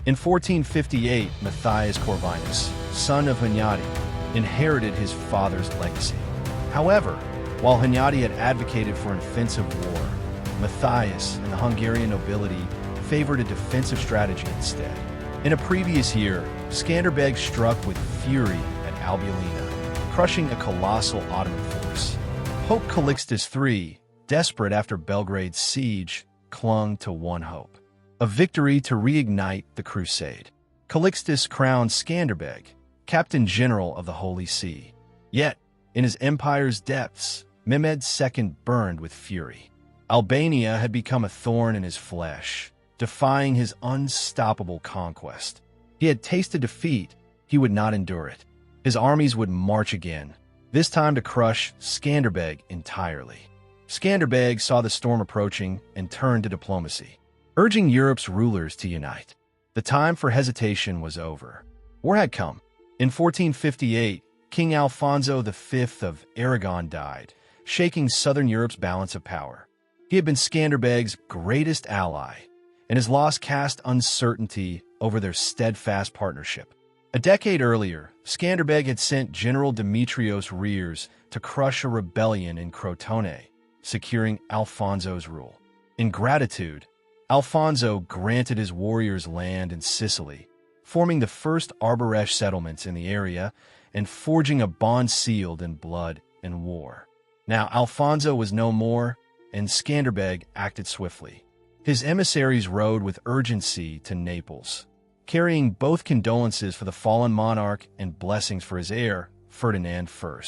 In 1458, Matthias Corvinus, son of Hunyadi, inherited his father's legacy. However, while Hunyadi had advocated for an offensive war, Matthias and the Hungarian nobility favored a defensive strategy instead. In a previous year, Skanderbeg struck with fury at Albulena, crushing a colossal Ottoman force. Pope Callixtus III, desperate after Belgrade's siege, clung to one hope: a victory to reignite the crusade. Callixtus crowned Skanderbeg captain general of the Holy See. Yet, in his empire's depths, Mehmed II burned with fury. Albania had become a thorn in his flesh, defying his unstoppable conquest. He had tasted defeat, he would not endure it. His armies would march again, this time to crush Skanderbeg entirely. Skanderbeg saw the storm approaching and turned to diplomacy, urging Europe's rulers to unite. The time for hesitation was over. War had come. In 1458, King Alfonso V of Aragon died, shaking southern Europe's balance of power. He had been Skanderbeg's greatest ally, and his loss cast uncertainty over their steadfast partnership. A decade earlier, Skanderbeg had sent General Demetrios Rears to crush a rebellion in Crotone, securing Alfonso's rule. In gratitude, Alfonso granted his warriors land in Sicily, forming the first Arboresh settlements in the area and forging a bond sealed in blood and war. Now Alfonso was no more, and Skanderbeg acted swiftly. His emissaries rode with urgency to Naples, carrying both condolences for the fallen monarch and blessings for his heir, Ferdinand I.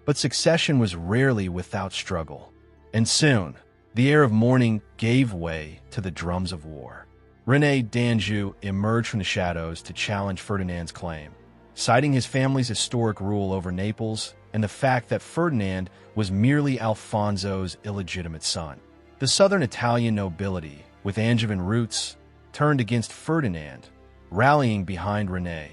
But succession was rarely without struggle, and soon the air of mourning gave way to the drums of war. René d'Anjou emerged from the shadows to challenge Ferdinand's claim, citing his family's historic rule over Naples and the fact that Ferdinand was merely Alfonso's illegitimate son. The southern Italian nobility, with Angevin roots, turned against Ferdinand, rallying behind René,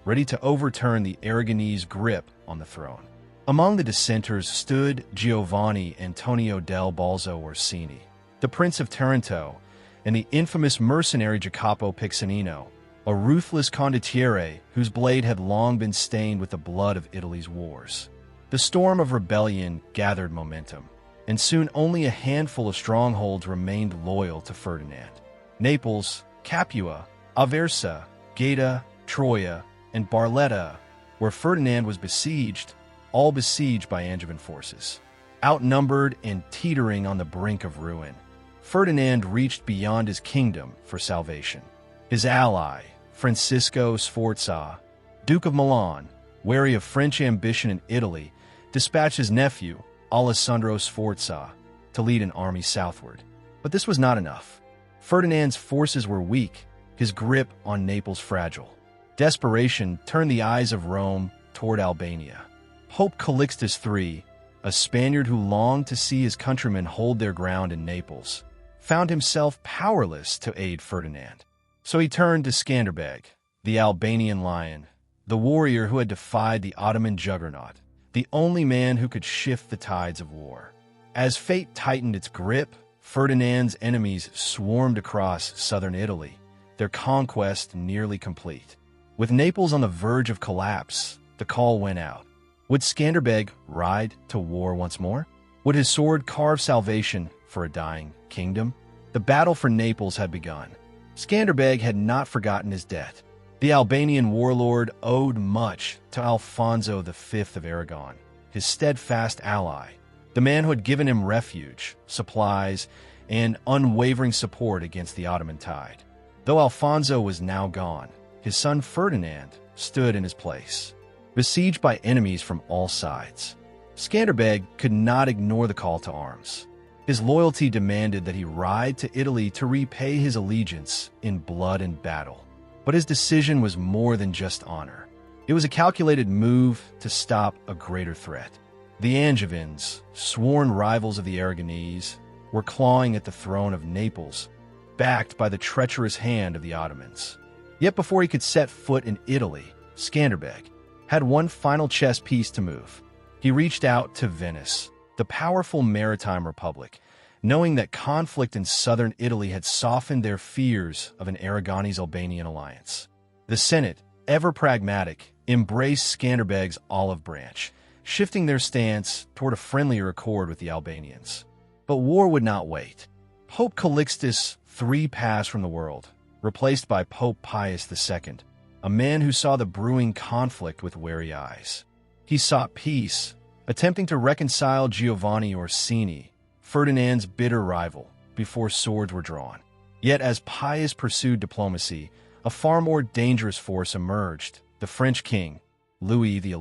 ready to overturn the Aragonese grip on the throne. Among the dissenters stood Giovanni Antonio del Balzo Orsini, the Prince of Taranto, and the infamous mercenary Jacopo Piccinino, a ruthless condottiere whose blade had long been stained with the blood of Italy's wars. The storm of rebellion gathered momentum, and soon only a handful of strongholds remained loyal to Ferdinand. Naples, Capua, Aversa, Gaeta, Troia, and Barletta, where Ferdinand was besieged, all besieged by Angevin forces. Outnumbered and teetering on the brink of ruin, Ferdinand reached beyond his kingdom for salvation. His ally, Francisco Sforza, Duke of Milan, wary of French ambition in Italy, dispatched his nephew, Alessandro Sforza, to lead an army southward. But this was not enough. Ferdinand's forces were weak, his grip on Naples fragile. Desperation turned the eyes of Rome toward Albania. Pope Callixtus III, a Spaniard who longed to see his countrymen hold their ground in Naples, found himself powerless to aid Ferdinand. So he turned to Skanderbeg, the Albanian lion, the warrior who had defied the Ottoman juggernaut, the only man who could shift the tides of war. As fate tightened its grip, Ferdinand's enemies swarmed across southern Italy, their conquest nearly complete. With Naples on the verge of collapse, the call went out. Would Skanderbeg ride to war once more? Would his sword carve salvation for a dying kingdom? The battle for Naples had begun. Skanderbeg had not forgotten his debt. The Albanian warlord owed much to Alfonso V of Aragon, his steadfast ally, the man who had given him refuge, supplies, and unwavering support against the Ottoman tide. Though Alfonso was now gone, his son Ferdinand stood in his place, besieged by enemies from all sides. Skanderbeg could not ignore the call to arms. His loyalty demanded that he ride to Italy to repay his allegiance in blood and battle. But his decision was more than just honor. It was a calculated move to stop a greater threat. The Angevins, sworn rivals of the Aragonese, were clawing at the throne of Naples, backed by the treacherous hand of the Ottomans. Yet before he could set foot in Italy, Skanderbeg had one final chess piece to move. He reached out to Venice, the powerful maritime republic, knowing that conflict in southern Italy had softened their fears of an Aragonese-Albanian alliance. The Senate, ever pragmatic, embraced Skanderbeg's olive branch, shifting their stance toward a friendlier accord with the Albanians. But war would not wait. Pope Callixtus III passed from the world, replaced by Pope Pius II, a man who saw the brewing conflict with wary eyes. He sought peace, attempting to reconcile Giovanni Orsini, Ferdinand's bitter rival, before swords were drawn. Yet as Pius pursued diplomacy, a far more dangerous force emerged, the French king, Louis XI.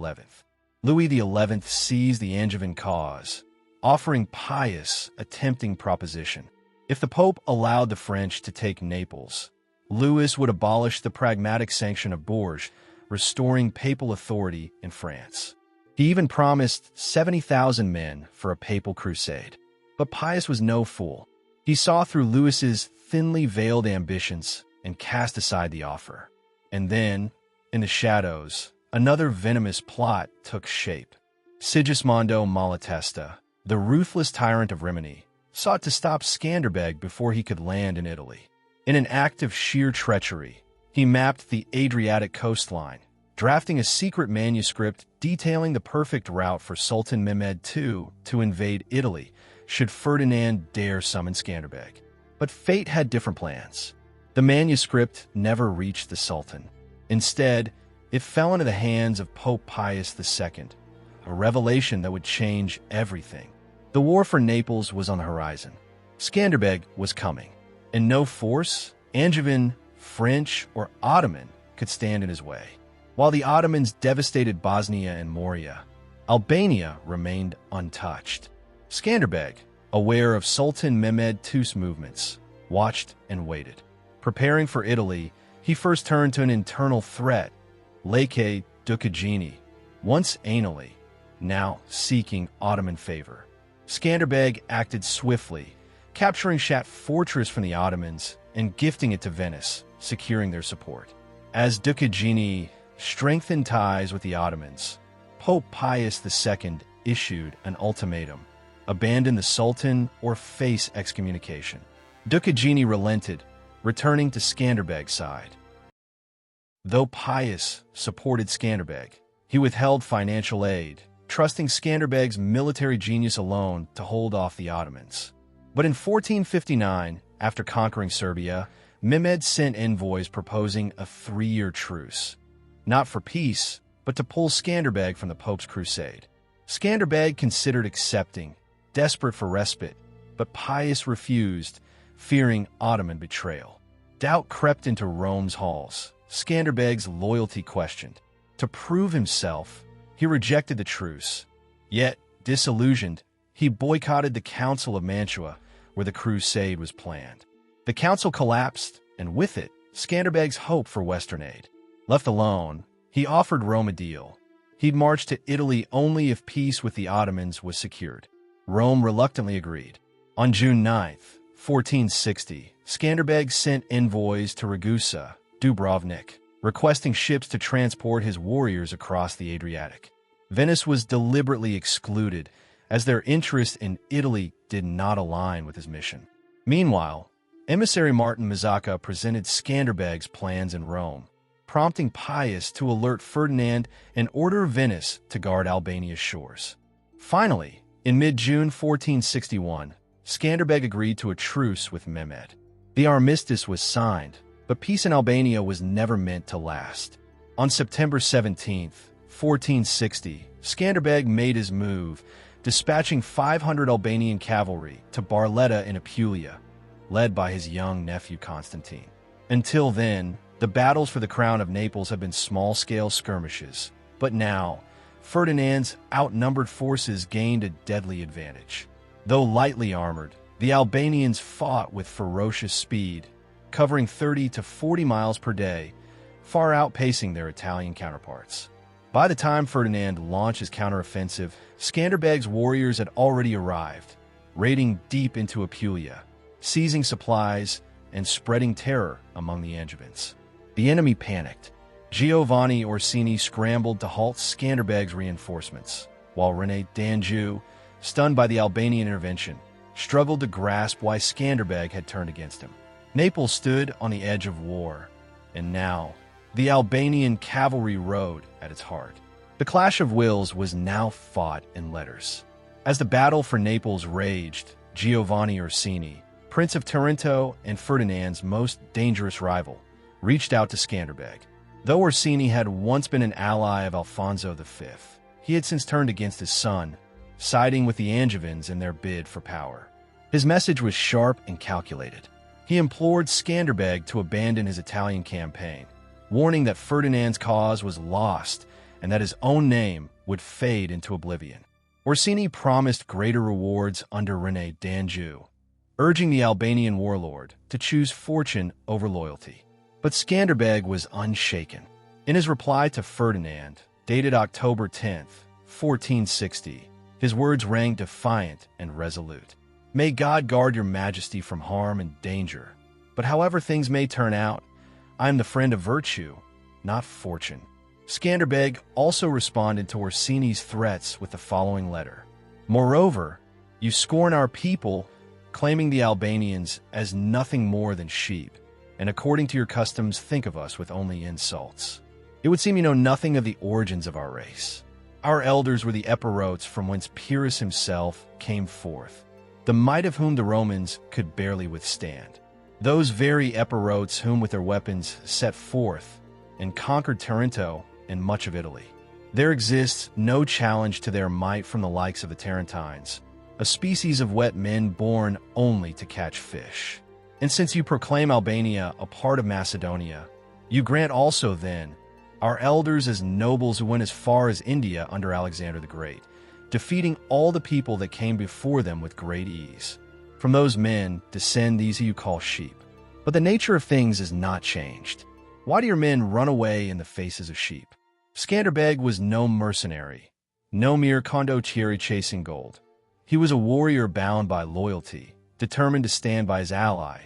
Louis XI seized the Angevin cause, offering Pius a tempting proposition. If the Pope allowed the French to take Naples, Louis would abolish the pragmatic sanction of Bourges, restoring papal authority in France. He even promised 70,000 men for a papal crusade. But Pius was no fool. He saw through Louis's thinly veiled ambitions and cast aside the offer. And then, in the shadows, another venomous plot took shape. Sigismondo Malatesta, the ruthless tyrant of Rimini, sought to stop Skanderbeg before he could land in Italy. In an act of sheer treachery, he mapped the Adriatic coastline, drafting a secret manuscript detailing the perfect route for Sultan Mehmed II to invade Italy should Ferdinand dare summon Skanderbeg. But fate had different plans. The manuscript never reached the Sultan. Instead, it fell into the hands of Pope Pius II, a revelation that would change everything. The war for Naples was on the horizon. Skanderbeg was coming, and no force, Angevin, French, or Ottoman, could stand in his way. While the Ottomans devastated Bosnia and Morea, Albania remained untouched. Skanderbeg, aware of Sultan Mehmed II's movements, watched and waited. Preparing for Italy, he first turned to an internal threat, Leke Dukagjini, once anally, now seeking Ottoman favor. Skanderbeg acted swiftly, capturing Shat fortress from the Ottomans and gifting it to Venice, securing their support. As Dukagjini strengthened ties with the Ottomans, Pope Pius II issued an ultimatum: abandon the Sultan or face excommunication. Dukagjini relented, returning to Skanderbeg's side. Though Pius supported Skanderbeg, he withheld financial aid, trusting Skanderbeg's military genius alone to hold off the Ottomans. But in 1459, after conquering Serbia, Mehmed sent envoys proposing a 3-year truce, not for peace, but to pull Skanderbeg from the Pope's crusade. Skanderbeg considered accepting, desperate for respite, but Pius refused, fearing Ottoman betrayal. Doubt crept into Rome's halls, Skanderbeg's loyalty questioned. To prove himself, he rejected the truce. Yet, disillusioned, he boycotted the Council of Mantua, where the crusade was planned. The council collapsed, and with it, Skanderbeg's hope for Western aid. Left alone, he offered Rome a deal. He'd march to Italy only if peace with the Ottomans was secured. Rome reluctantly agreed. On June 9, 1460, Skanderbeg sent envoys to Ragusa, Dubrovnik, requesting ships to transport his warriors across the Adriatic. Venice was deliberately excluded, as their interest in Italy did not align with his mission. Meanwhile, emissary Martin Mazzacca presented Skanderbeg's plans in Rome, prompting Pius to alert Ferdinand and order Venice to guard Albania's shores. Finally, in mid-June 1461, Skanderbeg agreed to a truce with Mehmed. The armistice was signed, but peace in Albania was never meant to last. On September 17, 1460, Skanderbeg made his move, dispatching 500 Albanian cavalry to Barletta in Apulia, led by his young nephew Constantine. Until then, the battles for the crown of Naples had been small-scale skirmishes, but now, Ferdinand's outnumbered forces gained a deadly advantage. Though lightly armored, the Albanians fought with ferocious speed, covering 30 to 40 miles per day, far outpacing their Italian counterparts. By the time Ferdinand launched his counteroffensive, Skanderbeg's warriors had already arrived, raiding deep into Apulia, seizing supplies and spreading terror among the Angevins. The enemy panicked. Giovanni Orsini scrambled to halt Skanderbeg's reinforcements, while René d'Anjou, stunned by the Albanian intervention, struggled to grasp why Skanderbeg had turned against him. Naples stood on the edge of war, and now the Albanian cavalry rode at its heart. The clash of wills was now fought in letters. As the battle for Naples raged, Giovanni Orsini, Prince of Taranto and Ferdinand's most dangerous rival, reached out to Skanderbeg. Though Orsini had once been an ally of Alfonso V, he had since turned against his son, siding with the Angevins in their bid for power. His message was sharp and calculated. He implored Skanderbeg to abandon his Italian campaign, warning that Ferdinand's cause was lost and that his own name would fade into oblivion. Orsini promised greater rewards under René d'Anjou, urging the Albanian warlord to choose fortune over loyalty. But Skanderbeg was unshaken. In his reply to Ferdinand, dated October 10, 1460, his words rang defiant and resolute. "May God guard your majesty from harm and danger, but however things may turn out, I am the friend of virtue, not fortune." Skanderbeg also responded to Orsini's threats with the following letter. "Moreover, you scorn our people, claiming the Albanians as nothing more than sheep, and according to your customs think of us with only insults. It would seem you know nothing of the origins of our race. Our elders were the Epirotes from whence Pyrrhus himself came forth, the might of whom the Romans could barely withstand. Those very Epirotes whom with their weapons set forth and conquered Taranto and much of Italy. There exists no challenge to their might from the likes of the Tarentines, a species of wet men born only to catch fish. And since you proclaim Albania a part of Macedonia, you grant also then our elders as nobles who went as far as India under Alexander the Great, defeating all the people that came before them with great ease. From those men descend these who you call sheep. But the nature of things is not changed. Why do your men run away in the faces of sheep?" Skanderbeg was no mercenary, no mere condottiere chasing gold. He was a warrior bound by loyalty, determined to stand by his ally,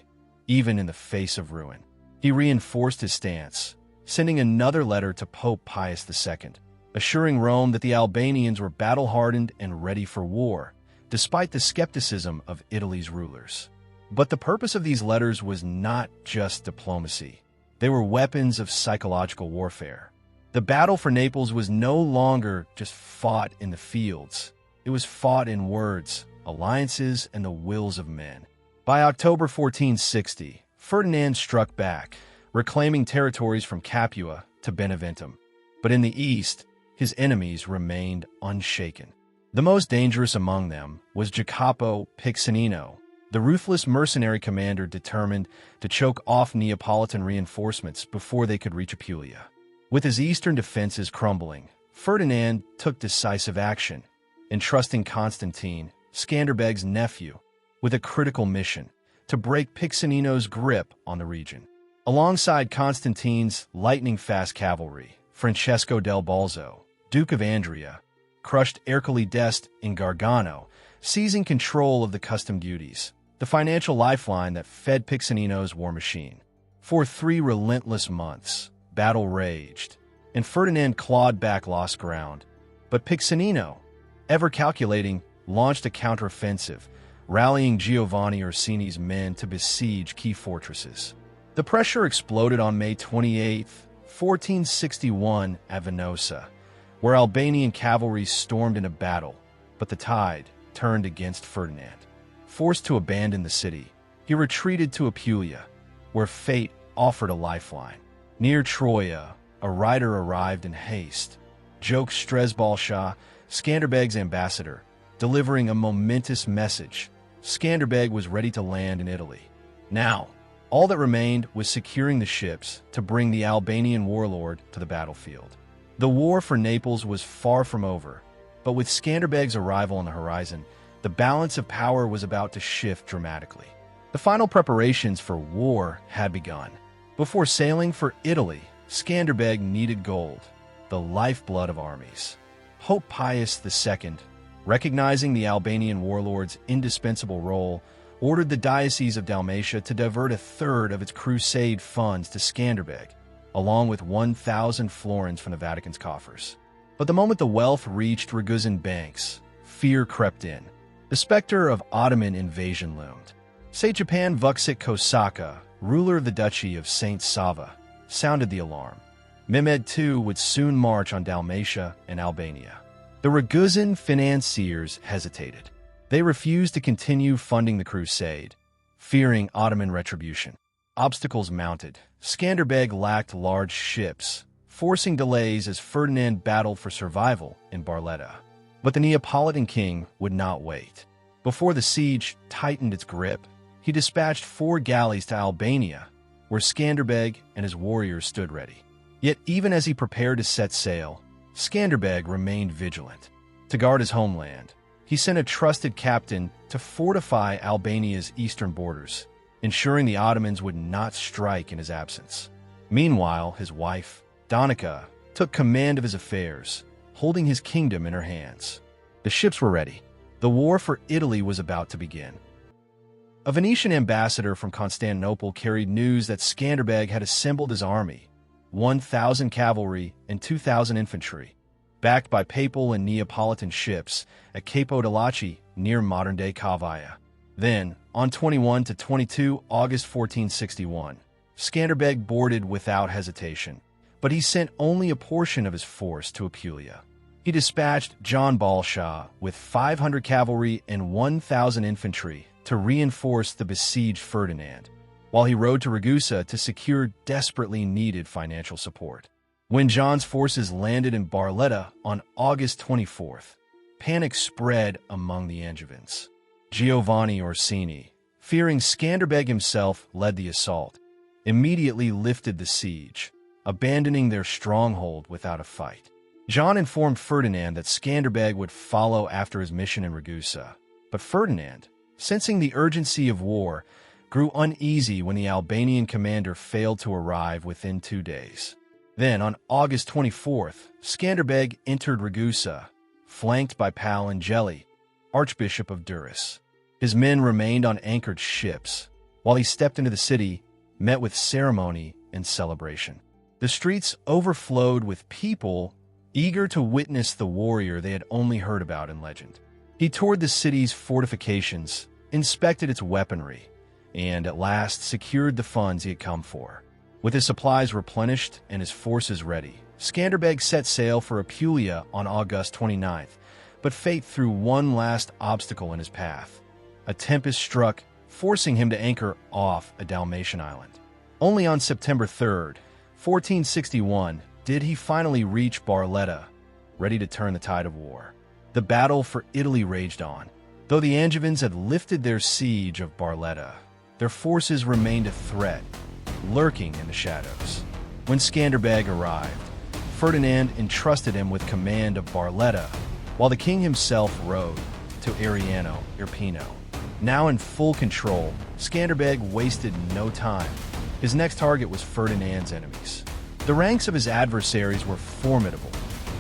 even in the face of ruin. He reinforced his stance, sending another letter to Pope Pius II, assuring Rome that the Albanians were battle-hardened and ready for war, despite the skepticism of Italy's rulers. But the purpose of these letters was not just diplomacy. They were weapons of psychological warfare. The battle for Naples was no longer just fought in the fields. It was fought in words, alliances, and the wills of men. By October 1460, Ferdinand struck back, reclaiming territories from Capua to Beneventum. But in the east, his enemies remained unshaken. The most dangerous among them was Jacopo Piccinino, the ruthless mercenary commander determined to choke off Neapolitan reinforcements before they could reach Apulia. With his eastern defenses crumbling, Ferdinand took decisive action, entrusting Constantine, Skanderbeg's nephew, with a critical mission to break Piccinino's grip on the region. Alongside Constantine's lightning-fast cavalry, Francesco del Balzo, Duke of Andria, crushed Ercole d'Este in Gargano, seizing control of the custom duties, the financial lifeline that fed Piccinino's war machine. For 3 relentless months, battle raged, and Ferdinand clawed back lost ground. But Piccinino, ever calculating, launched a counteroffensive, rallying Giovanni Orsini's men to besiege key fortresses. The pressure exploded on May 28, 1461 at Venosa, where Albanian cavalry stormed into battle, but the tide turned against Ferdinand. Forced to abandon the city, he retreated to Apulia, where fate offered a lifeline. Near Troia, a rider arrived in haste, Jok Stresbalsha, Skanderbeg's ambassador, delivering a momentous message. Skanderbeg was ready to land in Italy. Now, all that remained was securing the ships to bring the Albanian warlord to the battlefield. The war for Naples was far from over, but with Skanderbeg's arrival on the horizon, the balance of power was about to shift dramatically. The final preparations for war had begun. Before sailing for Italy, Skanderbeg needed gold, the lifeblood of armies. Pope Pius II, recognizing the Albanian warlord's indispensable role, ordered the Diocese of Dalmatia to divert a third of its crusade funds to Skanderbeg, along with 1,000 florins from the Vatican's coffers. But the moment the wealth reached Ragusan banks, fear crept in. The The specter of Ottoman invasion loomed. Saint-Japan Vuksik Kosaka, ruler of the Duchy of Saint Sava, sounded the alarm. Mehmed II would soon march on Dalmatia and Albania. The Raguzan financiers hesitated. They refused to continue funding the crusade, fearing Ottoman retribution. Obstacles mounted. Skanderbeg lacked large ships, forcing delays as Ferdinand battled for survival in Barletta. But the Neapolitan king would not wait. Before the siege tightened its grip, he dispatched 4 galleys to Albania, where Skanderbeg and his warriors stood ready. Yet even as he prepared to set sail, Skanderbeg remained vigilant. To guard his homeland, he sent a trusted captain to fortify Albania's eastern borders, ensuring the Ottomans would not strike in his absence. Meanwhile, his wife, Donica, took command of his affairs, holding his kingdom in her hands. The ships were ready. The war for Italy was about to begin. A Venetian ambassador from Constantinople carried news that Skanderbeg had assembled his army, 1,000 cavalry and 2,000 infantry, backed by Papal and Neapolitan ships at Capo Delaci near modern-day Cavia. Then, on 21 to 22 August 1461, Skanderbeg boarded without hesitation, but he sent only a portion of his force to Apulia. He dispatched John Balshaw with 500 cavalry and 1,000 infantry to reinforce the besieged Ferdinand, while he rode to Ragusa to secure desperately needed financial support. When John's forces landed in Barletta on August 24th, panic spread among the Angevins. Giovanni Orsini, fearing Skanderbeg himself, led the assault, immediately lifted the siege, abandoning their stronghold without a fight. John informed Ferdinand that Skanderbeg would follow after his mission in Ragusa, but Ferdinand, sensing the urgency of war, grew uneasy when the Albanian commander failed to arrive within 2 days. Then, on August 24th, Skanderbeg entered Ragusa, flanked by Pal Angeli, Archbishop of Durrës. His men remained on anchored ships, while he stepped into the city, met with ceremony and celebration. The streets overflowed with people eager to witness the warrior they had only heard about in legend. He toured the city's fortifications, inspected its weaponry, and at last secured the funds he had come for. With his supplies replenished and his forces ready, Skanderbeg set sail for Apulia on August 29th, but fate threw one last obstacle in his path. A tempest struck, forcing him to anchor off a Dalmatian island. Only on September 3rd, 1461, did he finally reach Barletta, ready to turn the tide of war. The battle for Italy raged on. Though the Angevins had lifted their siege of Barletta, their forces remained a threat, lurking in the shadows. When Skanderbeg arrived, Ferdinand entrusted him with command of Barletta, while the king himself rode to Ariano Irpino. Now in full control, Skanderbeg wasted no time. His next target was Ferdinand's enemies. The ranks of his adversaries were formidable.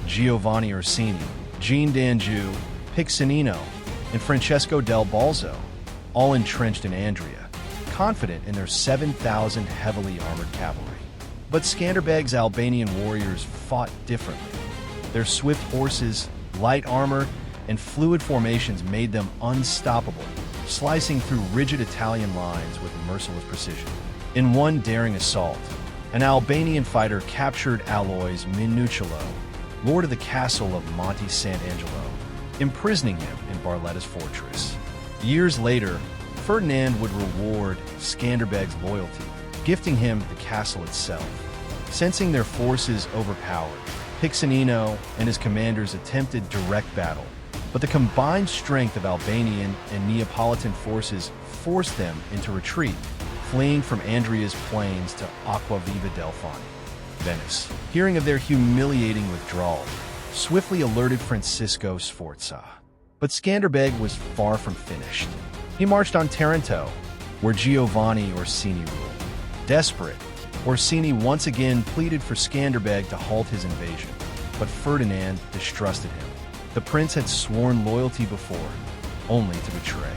Giovanni Orsini, Jean d'Anjou, Piccinino, and Francesco del Balzo, all entrenched in Andria, confident in their 7,000 heavily armored cavalry. But Skanderbeg's Albanian warriors fought differently. Their swift horses, light armor, and fluid formations made them unstoppable, slicing through rigid Italian lines with merciless precision. In one daring assault, an Albanian fighter captured Alois Minucciolo, lord of the castle of Monte Sant'Angelo, imprisoning him in Barletta's fortress. Years later, Ferdinand would reward Skanderbeg's loyalty, gifting him the castle itself. Sensing their forces overpowered, Piccinino and his commanders attempted direct battle, but the combined strength of Albanian and Neapolitan forces forced them into retreat, fleeing from Andria's plains to Acquaviva del Fani. Venice, hearing of their humiliating withdrawal, swiftly alerted Francisco Sforza. But Skanderbeg was far from finished. He marched on Taranto, where Giovanni Orsini ruled. Desperate, Orsini once again pleaded for Skanderbeg to halt his invasion, but Ferdinand distrusted him. The prince had sworn loyalty before, only to betray.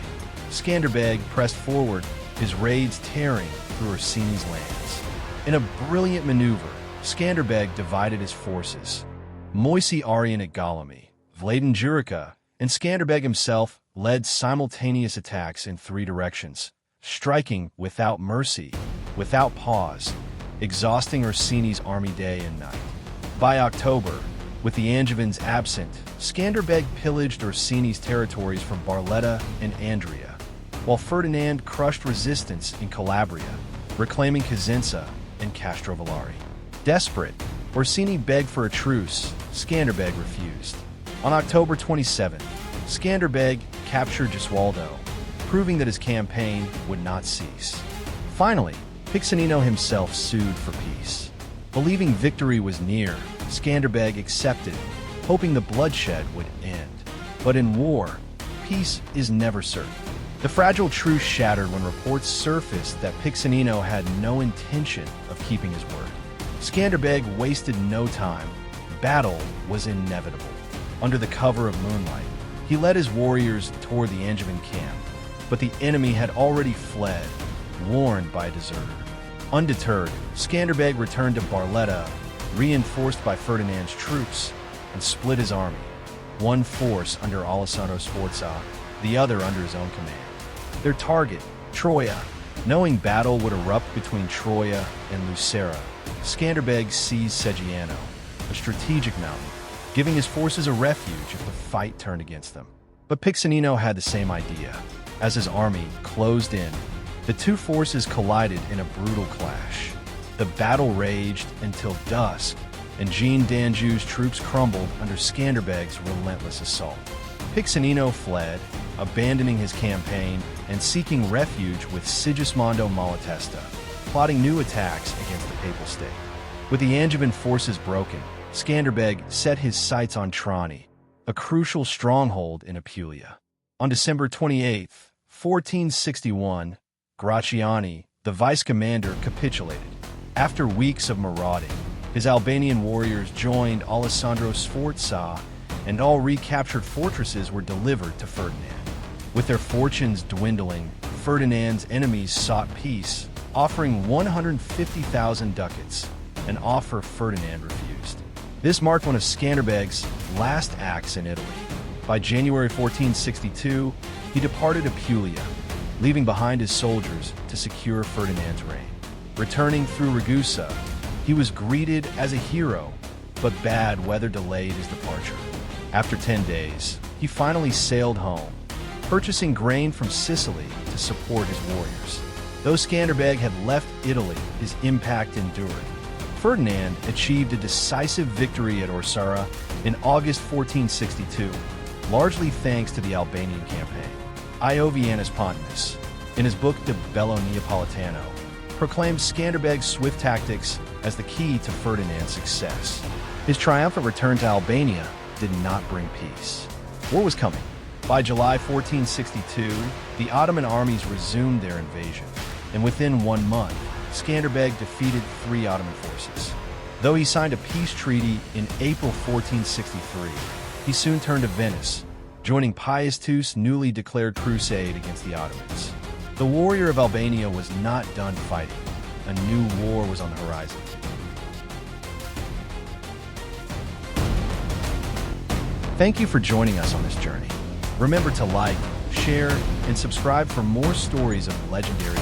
Skanderbeg pressed forward, his raids tearing through Orsini's lands. In a brilliant maneuver, Skanderbeg divided his forces. Moisi Arian at Galami, Vladen Jurica, and Skanderbeg himself led simultaneous attacks in 3 directions, striking without mercy, without pause, exhausting Orsini's army day and night. By October, with the Angevins absent, Skanderbeg pillaged Orsini's territories from Barletta and Andria, while Ferdinand crushed resistance in Calabria, reclaiming Cosenza and Castrovillari. Desperate, Orsini begged for a truce. Skanderbeg refused. On October 27th, Skanderbeg captured Gesualdo, proving that his campaign would not cease. Finally, Piccinino himself sued for peace. Believing victory was near, Skanderbeg accepted, hoping the bloodshed would end. But in war, peace is never certain. The fragile truce shattered when reports surfaced that Piccinino had no intention of keeping his word. Skanderbeg wasted no time. Battle was inevitable. Under the cover of moonlight, he led his warriors toward the Angevin camp, but the enemy had already fled, warned by a deserter. Undeterred, Skanderbeg returned to Barletta, reinforced by Ferdinand's troops, and split his army, one force under Alessandro Sforza, the other under his own command. Their target, Troia. Knowing battle would erupt between Troia and Lucera, Skanderbeg seized Seggiano, a strategic mountain, giving his forces a refuge if the fight turned against them. But Piccinino had the same idea. As his army closed in, the two forces collided in a brutal clash. The battle raged until dusk, and Jean d'Anjou's troops crumbled under Skanderbeg's relentless assault. Piccinino fled, abandoning his campaign and seeking refuge with Sigismondo Malatesta, plotting new attacks against the Papal state. With the Angevin forces broken, Skanderbeg set his sights on Trani, a crucial stronghold in Apulia. On December 28, 1461, Gratiani, the vice-commander, capitulated. After weeks of marauding, his Albanian warriors joined Alessandro Sforza, and all recaptured fortresses were delivered to Ferdinand. With their fortunes dwindling, Ferdinand's enemies sought peace, offering 150,000 ducats, an offer Ferdinand refused. This marked one of Skanderbeg's last acts in Italy. By January 1462, he departed Apulia, leaving behind his soldiers to secure Ferdinand's reign. Returning through Ragusa, he was greeted as a hero, but bad weather delayed his departure. After 10 days, he finally sailed home, purchasing grain from Sicily to support his warriors. Though Skanderbeg had left Italy, his impact endured. Ferdinand achieved a decisive victory at Orsara in August 1462, largely thanks to the Albanian campaign. Iovianus Pontanus, in his book De Bello Neapolitano, proclaimed Skanderbeg's swift tactics as the key to Ferdinand's success. His triumphant return to Albania did not bring peace. War was coming. By July 1462, the Ottoman armies resumed their invasion, and within 1 month, Skanderbeg defeated 3 Ottoman forces. Though he signed a peace treaty in April 1463, he soon turned to Venice, joining Pius II's newly declared crusade against the Ottomans. The warrior of Albania was not done fighting. A new war was on the horizon. Thank you for joining us on this journey. Remember to like, share, and subscribe for more stories of legendary